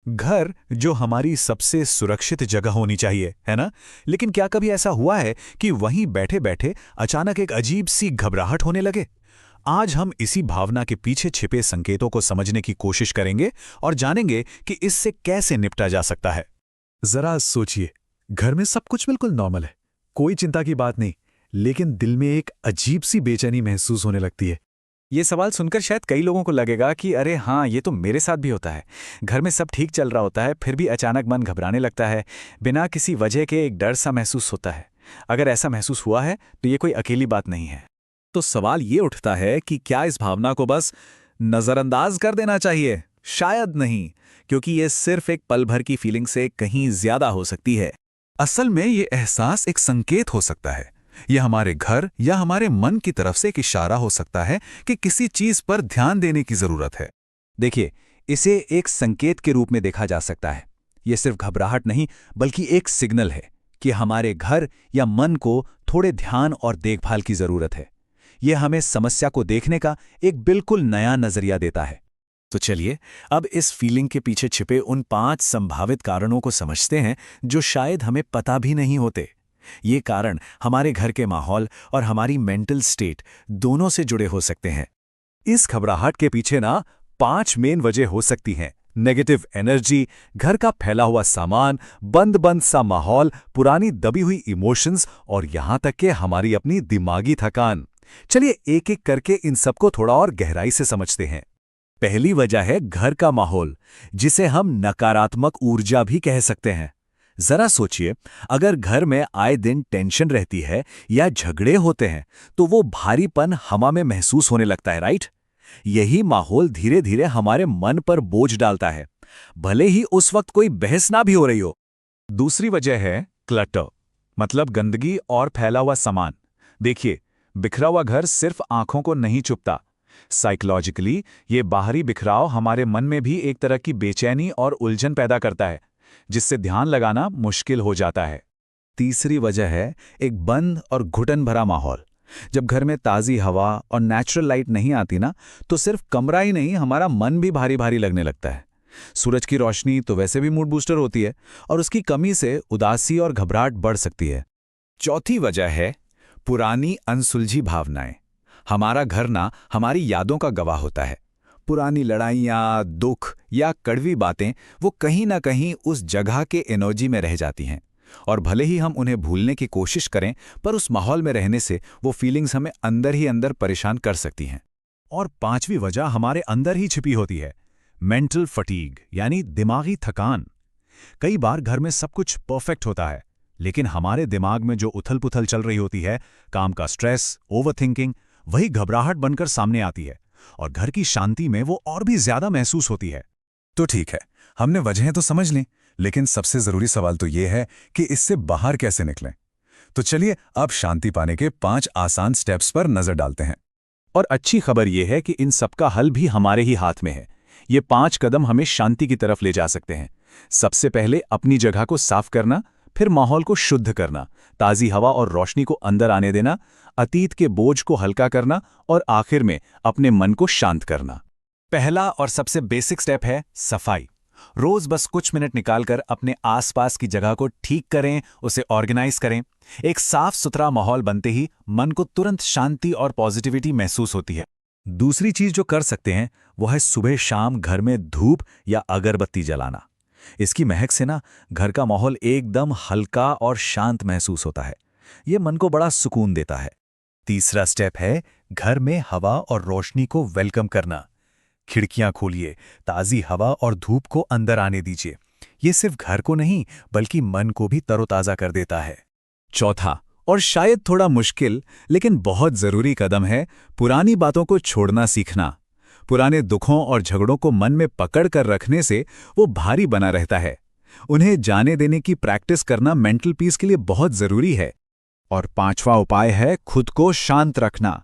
घर जो हमारी सबसे सुरक्षित जगह होनी चाहिए, है ना? लेकिन क्या कभी ऐसा हुआ है कि वहीं बैठे-बैठे अचानक एक अजीब सी घबराहट होने लगे? आज हम इसी भावना के पीछे छिपे संकेतों को समझने की कोशिश करेंगे और जानेंगे कि इससे कैसे निपटा जा सकता है। जरा सोचिए, घर में सब कुछ बिल्कुल नॉर्मल है, कोई चिंता की बात नहीं, लेकिन दिल में एक अजीब सी बेचैनी महसूस होने लगती है। ये सवाल सुनकर शायद कई लोगों को लगेगा कि अरे हाँ, ये तो मेरे साथ भी होता है। घर में सब ठीक चल रहा होता है, फिर भी अचानक मन घबराने लगता है। बिना किसी वजह के एक डर सा महसूस होता है। अगर ऐसा महसूस हुआ है तो ये कोई अकेली बात नहीं है। तो सवाल ये उठता है कि क्या इस भावना को बस नजरअंदाज कर देना चाहिए? शायद नहीं, क्योंकि ये सिर्फ एक पल भर की फीलिंग से कहीं ज्यादा हो सकती है। असल में ये एहसास एक संकेत हो सकता है। यह हमारे घर या हमारे मन की तरफ से एक इशारा हो सकता है कि किसी चीज पर ध्यान देने की जरूरत है। देखिए, इसे एक संकेत के रूप में देखा जा सकता है। ये सिर्फ घबराहट नहीं, बल्कि एक सिग्नल है कि हमारे घर या मन को थोड़े ध्यान और देखभाल की जरूरत है। यह हमें समस्या को देखने का एक बिल्कुल नया नजरिया देता है। तो चलिए अब इस फीलिंग के पीछे छिपे उन 5 संभावित कारणों को समझते हैं जो शायद हमें पता भी नहीं होते। ये कारण हमारे घर के माहौल और हमारी मेंटल स्टेट दोनों से जुड़े हो सकते हैं। इस घबराहट के पीछे ना 5 मेन वजह हो सकती हैं। नेगेटिव एनर्जी, घर का फैला हुआ सामान, बंद बंद सा माहौल, पुरानी दबी हुई इमोशंस और यहां तक कि हमारी अपनी दिमागी थकान। चलिए एक एक करके इन सबको थोड़ा और गहराई से समझते हैं। पहली वजह है घर का माहौल, जिसे हम नकारात्मक ऊर्जा भी कह सकते हैं। जरा सोचिए, अगर घर में आए दिन टेंशन रहती है या झगड़े होते हैं तो वो भारीपन हवा में महसूस होने लगता है, राइट? यही माहौल धीरे धीरे हमारे मन पर बोझ डालता है, भले ही उस वक्त कोई बहस ना भी हो रही हो। दूसरी वजह है क्लटर, मतलब गंदगी और फैला हुआ सामान। देखिए, बिखरा हुआ घर सिर्फ आंखों को नहीं चुभता। साइकोलॉजिकली ये बाहरी बिखराव हमारे मन में भी एक तरह की बेचैनी और उलझन पैदा करता है, जिससे ध्यान लगाना मुश्किल हो जाता है। तीसरी वजह है एक बंद और घुटन भरा माहौल। जब घर में ताज़ी हवा और नेचुरल लाइट नहीं आती ना, तो सिर्फ कमरा ही नहीं, हमारा मन भी भारी भारी लगने लगता है। सूरज की रोशनी तो वैसे भी मूड बूस्टर होती है, और उसकी कमी से उदासी और घबराहट बढ़ सकती है। चौथी वजह है पुरानी अनसुलझी भावनाएं। हमारा घर ना हमारी यादों का गवाह होता है। पुरानी लड़ाइयाँ, दुख या कड़वी बातें वो कहीं ना कहीं उस जगह के एनर्जी में रह जाती हैं, और भले ही हम उन्हें भूलने की कोशिश करें, पर उस माहौल में रहने से वो फीलिंग्स हमें अंदर ही अंदर परेशान कर सकती हैं। और पांचवी वजह हमारे अंदर ही छिपी होती है, मेंटल फटीग, यानी दिमागी थकान। कई बार घर में सब कुछ परफेक्ट होता है, लेकिन हमारे दिमाग में जो उथल-पुथल चल रही होती है, काम का स्ट्रेस, ओवरथिंकिंग, वही घबराहट बनकर सामने आती है, और घर की शांति में वो और भी ज्यादा महसूस होती है। तो ठीक है, हमने वजहें तो समझ लीं, लेकिन सबसे जरूरी सवाल तो ये है कि इससे बाहर कैसे निकलें। तो चलिए अब शांति पाने के 5 आसान स्टेप्स पर नजर डालते हैं। और अच्छी खबर यह है कि इन सबका हल भी हमारे ही हाथ में है। ये 5 कदम हमें शांति की तरफ ले जा सकते हैं। सबसे पहले अपनी जगह को साफ करना, फिर माहौल को शुद्ध करना, ताज़ी हवा और रोशनी को अंदर आने देना, अतीत के बोझ को हल्का करना, और आखिर में अपने मन को शांत करना। पहला और सबसे बेसिक स्टेप है सफाई। रोज बस कुछ मिनट निकालकर अपने आसपास की जगह को ठीक करें, उसे ऑर्गेनाइज करें। एक साफ सुथरा माहौल बनते ही मन को तुरंत शांति और पॉजिटिविटी महसूस होती है। दूसरी चीज जो कर सकते हैं वो है सुबह शाम घर में धूप या अगरबत्ती जलाना। इसकी महक से ना घर का माहौल एकदम हल्का और शांत महसूस होता है। ये मन को बड़ा सुकून देता है। तीसरा स्टेप है घर में हवा और रोशनी को वेलकम करना। खिड़कियां खोलिए, ताज़ी हवा और धूप को अंदर आने दीजिए। ये सिर्फ घर को नहीं, बल्कि मन को भी तरोताज़ा कर देता है। चौथा और शायद थोड़ा मुश्किल लेकिन बहुत जरूरी कदम है पुरानी बातों को छोड़ना सीखना। पुराने दुखों और झगड़ों को मन में पकड़ कर रखने से वो भारी बना रहता है। उन्हें जाने देने की प्रैक्टिस करना मेंटल पीस के लिए बहुत जरूरी है। और पांचवा उपाय है खुद को शांत रखना।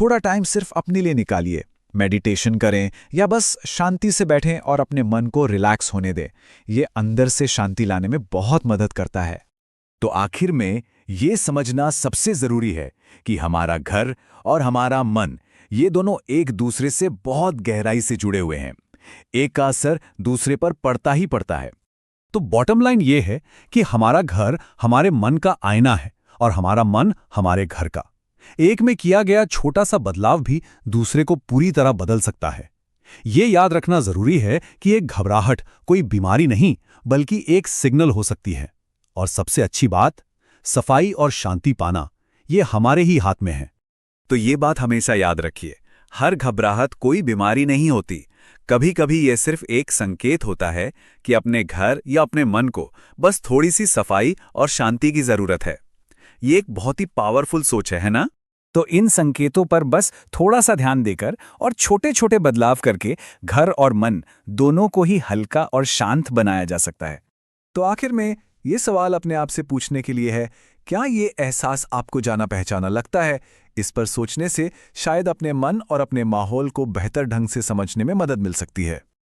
थोड़ा टाइम सिर्फ अपने लिए निकालिए, मेडिटेशन करें या बस शांति से बैठें और अपने मन को रिलैक्स होने दें। ये अंदर से शांति लाने में बहुत मदद करता है। तो आखिर में ये समझना सबसे जरूरी है कि हमारा घर और हमारा मन, ये दोनों एक दूसरे से बहुत गहराई से जुड़े हुए हैं। एक का असर दूसरे पर पड़ता ही पड़ता है। तो बॉटम लाइन ये है कि हमारा घर हमारे मन का आईना है और हमारा मन हमारे घर का। एक में किया गया छोटा सा बदलाव भी दूसरे को पूरी तरह बदल सकता है। ये याद रखना जरूरी है कि एक घबराहट कोई बीमारी नहीं, बल्कि एक सिग्नल हो सकती है। और सबसे अच्छी बात, सफाई और शांति पाना, ये हमारे ही हाथ में है। तो ये बात हमेशा याद रखिए, हर घबराहट कोई बीमारी नहीं होती। कभी कभी ये सिर्फ एक संकेत होता है कि अपने घर या अपने मन को बस थोड़ी सी सफाई और शांति की जरूरत है। ये एक बहुत ही पावरफुल सोच है ना? तो इन संकेतों पर बस थोड़ा सा ध्यान देकर और छोटे छोटे बदलाव करके घर और मन दोनों को ही हल्का और शांत बनाया जा सकता है। तो आखिर में ये सवाल अपने आप से पूछने के लिए है, क्या ये एहसास आपको जाना पहचाना लगता है? इस पर सोचने से शायद अपने मन और अपने माहौल को बेहतर ढंग से समझने में मदद मिल सकती है।